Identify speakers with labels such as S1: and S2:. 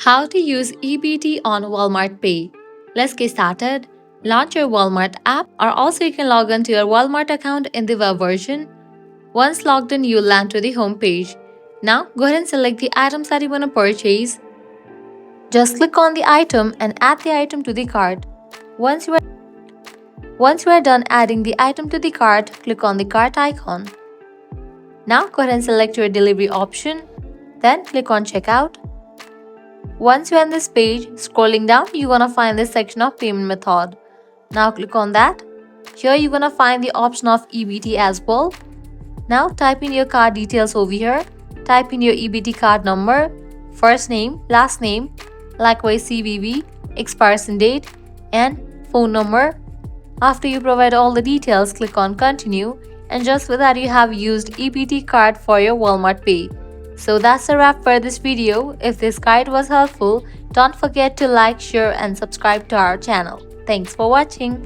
S1: How to use EBT on Walmart Pay. Let's get started. Launch your Walmart app, or also you can log on to your Walmart account in the web version. Once logged in, you'll land to the home page. Now go ahead and select the items that you want to purchase. Just click on the item and add the item to the cart. Once you are done adding the item to the cart, click on the cart icon. Now go ahead and select your delivery option. Then click on checkout. Once you're on this page, scrolling down, you're gonna find this section of payment method. Now click on that. Here you're gonna find the option of EBT as well. Now type in your card details over here. Type in your EBT card number, first name, last name, likewise CVV, expiration date, and phone number. After you provide all the details, click on continue, and just with that you have used EBT card for your Walmart Pay. So that's a wrap for this video. If this guide was helpful, don't forget to like, share and subscribe to our channel. Thanks for watching.